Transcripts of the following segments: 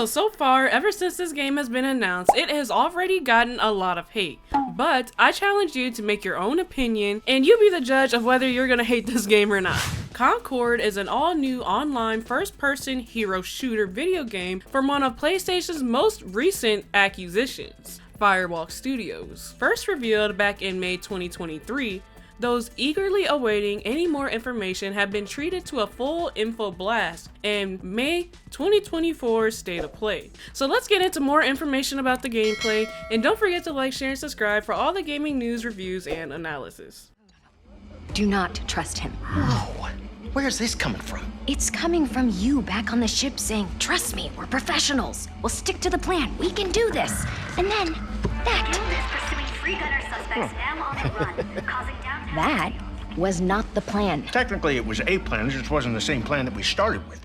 So far, ever since this game has been announced, it has already gotten a lot of hate. But I challenge you to make your own opinion, and you be the judge of whether you're gonna hate this game or not. Concord is an all-new online first-person hero shooter video game from one of PlayStation's most recent acquisitions, Firewalk Studios. First revealed back in May 2023, those eagerly awaiting any more information have been treated to a full info blast in May 2024 State of Play. So let's get into more information about the gameplay, and don't forget to like, share, and subscribe for all the gaming news, reviews, and analysis. Do not trust him. No. Where's this coming from? It's coming from you back on the ship saying, trust me, we're professionals. We'll stick to the plan. We can do this. And then that. Pursuing free gunner suspects now on the run, causing downtown. That was not the plan. Technically, it was a plan, it just wasn't the same plan that we started with.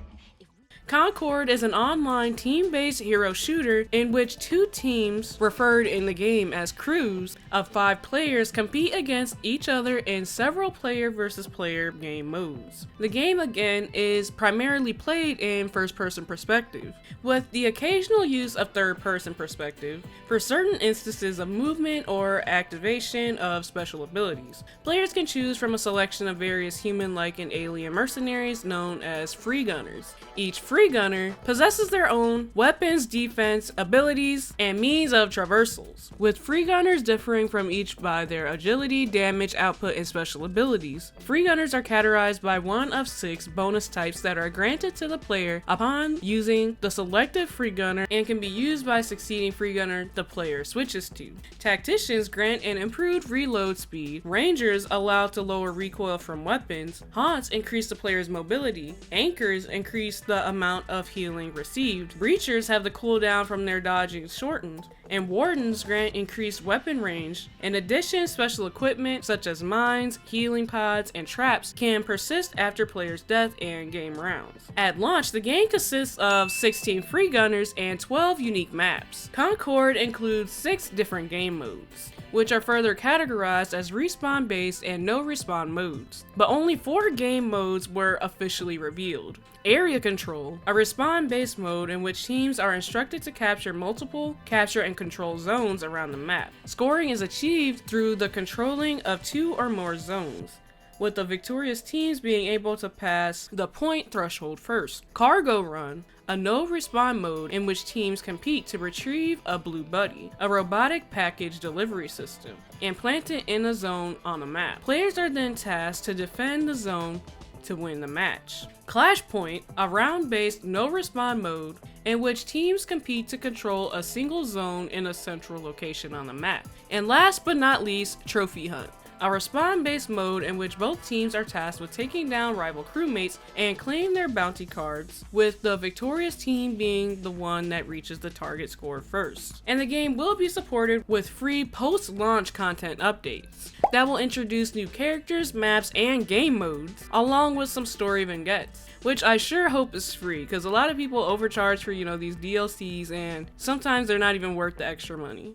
Concord is an online team-based hero shooter in which two teams, referred in the game as crews, of 5 players compete against each other in several player versus player game modes. The game again is primarily played in first-person perspective, with the occasional use of third-person perspective for certain instances of movement or activation of special abilities. Players can choose from a selection of various human-like and alien mercenaries known as free gunners. Each free gunner possesses their own weapons, defense, abilities, and means of traversals, with free gunners differing from each by their agility, damage, output, and special abilities. Free gunners are categorized by one of 6 bonus types that are granted to the player upon using the selected free gunner and can be used by succeeding free gunner the player switches to. Tacticians grant an improved reload speed, rangers allow to lower recoil from weapons, haunts increase the player's mobility, anchors increase the amount of healing received, breachers have the cooldown from their dodging shortened, and wardens grant increased weapon range. In addition, special equipment such as mines, healing pods, and traps can persist after player's death and game rounds. At launch, the game consists of 16 free gunners and 12 unique maps. Concord includes 6 different game modes, which are further categorized as respawn based and no respawn modes. But only 4 game modes were officially revealed. Area Control, a respawn based mode in which teams are instructed to capture multiple capture and control zones around the map. Scoring is achieved through the controlling of 2 or more zones, with the victorious teams being able to pass the point threshold first. Cargo Run, a no respawn mode in which teams compete to retrieve a blue buddy, a robotic package delivery system, and plant it in a zone on a map. Players are then tasked to defend the zone to win the match. Clash Point, a round-based no respawn mode in which teams compete to control a single zone in a central location on the map. And last but not least, Trophy Hunt, a respawn-based mode in which both teams are tasked with taking down rival crewmates and claim their bounty cards, with the victorious team being the one that reaches the target score first. And the game will be supported with free post-launch content updates that will introduce new characters, maps, and game modes, along with some story vignettes, which I sure hope is free, because a lot of people overcharge for, these DLCs, and sometimes they're not even worth the extra money.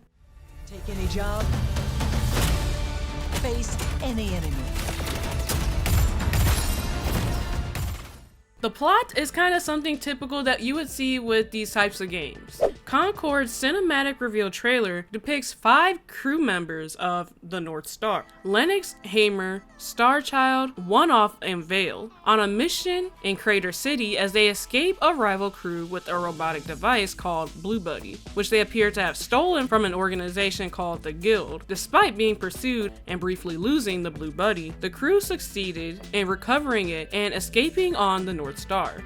Take any job, face any enemy. The plot is kind of something typical that you would see with these types of games. Concord's cinematic reveal trailer depicts 5 crew members of the North Star: Lennox, Hamer, Starchild, One-Off, and Vale, on a mission in Crater City as they escape a rival crew with a robotic device called Blue Buddy, which they appear to have stolen from an organization called the Guild. Despite being pursued and briefly losing the Blue Buddy, the crew succeeded in recovering it and escaping on the North Star.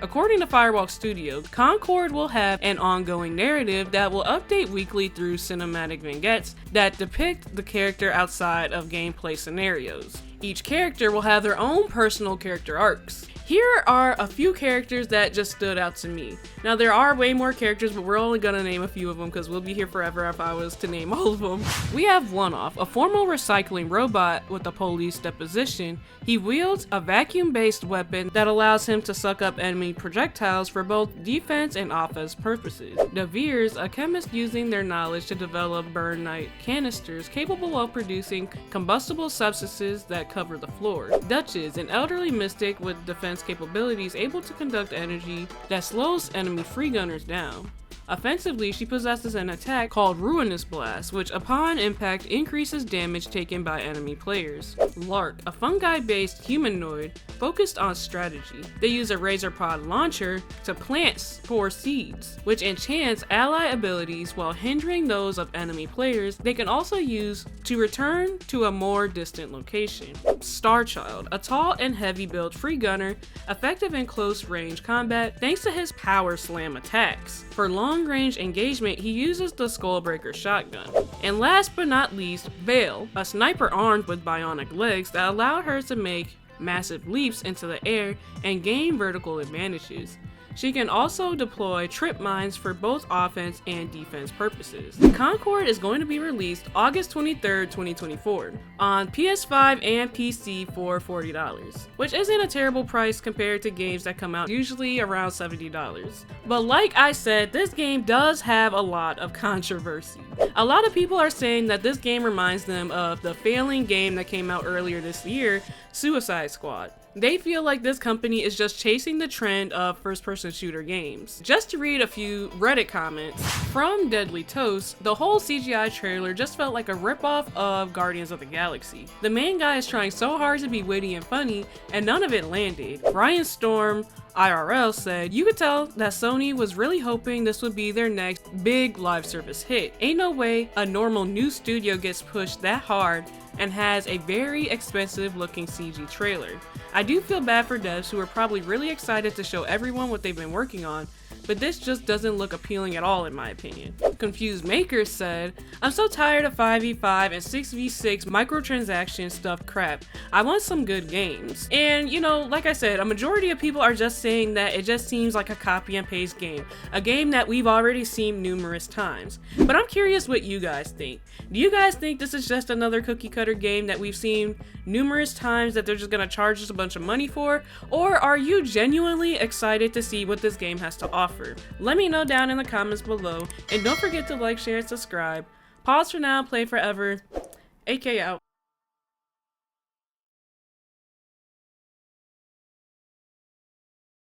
According to Firewalk Studios, Concord will have an ongoing narrative that will update weekly through cinematic vignettes that depict the character outside of gameplay scenarios. Each character will have their own personal character arcs. Here are a few characters that just stood out to me. Now there are way more characters, but we're only gonna name a few of them because we'll be here forever if I was to name all of them. We have One-Off, a formal recycling robot with a police deposition. He wields a vacuum-based weapon that allows him to suck up enemy projectiles for both defense and offense purposes. The Veers, a chemist using their knowledge to develop burnite canisters capable of producing combustible substances that cover the floor. Duchess, an elderly mystic with defense defense capabilities able to conduct energy that slows enemy free gunners down. Offensively, she possesses an attack called Ruinous Blast, which upon impact increases damage taken by enemy players. Lark, a fungi-based humanoid focused on strategy. They use a razor pod launcher to plant spore seeds, which enchants ally abilities while hindering those of enemy players. They can also use to return to a more distant location. Starchild, a tall and heavy built free gunner, effective in close range combat thanks to his power slam attacks. For long-range engagement, he uses the Skullbreaker shotgun. And last but not least, Veil, a sniper armed with bionic legs that allow her to make massive leaps into the air and gain vertical advantages. She can also deploy trip mines for both offense and defense purposes. Concord is going to be released August 23rd, 2024 on PS5 and PC for $40, which isn't a terrible price compared to games that come out usually around $70. But like I said, this game does have a lot of controversy. A lot of people are saying that this game reminds them of the failing game that came out earlier this year, Suicide Squad. They feel like this company is just chasing the trend of first-person shooter games. Just to read a few Reddit comments, from Deadly Toast, the whole CGI trailer just felt like a ripoff of Guardians of the Galaxy. The main guy is trying so hard to be witty and funny, and none of it landed. Brian Storm IRL said, "You could tell that Sony was really hoping this would be their next big live service hit. Ain't no way a normal new studio gets pushed that hard and has a very expensive looking CG trailer. I do feel bad for devs who are probably really excited to show everyone what they've been working on, but this just doesn't look appealing at all in my opinion." Confused Makers said, "I'm so tired of 5v5 and 6v6 microtransaction stuff crap. I want some good games." And you know, like I said, a majority of people are just saying that it just seems like a copy and paste game, a game that we've already seen numerous times. But I'm curious what you guys think. Do you guys think this is just another cookie cutter game that we've seen numerous times that they're just gonna charge us a bunch of money for? Or are you genuinely excited to see what this game has to offer? Let me know down in the comments below, and don't forget to like, share, and subscribe. Pause for now, play forever. AK out.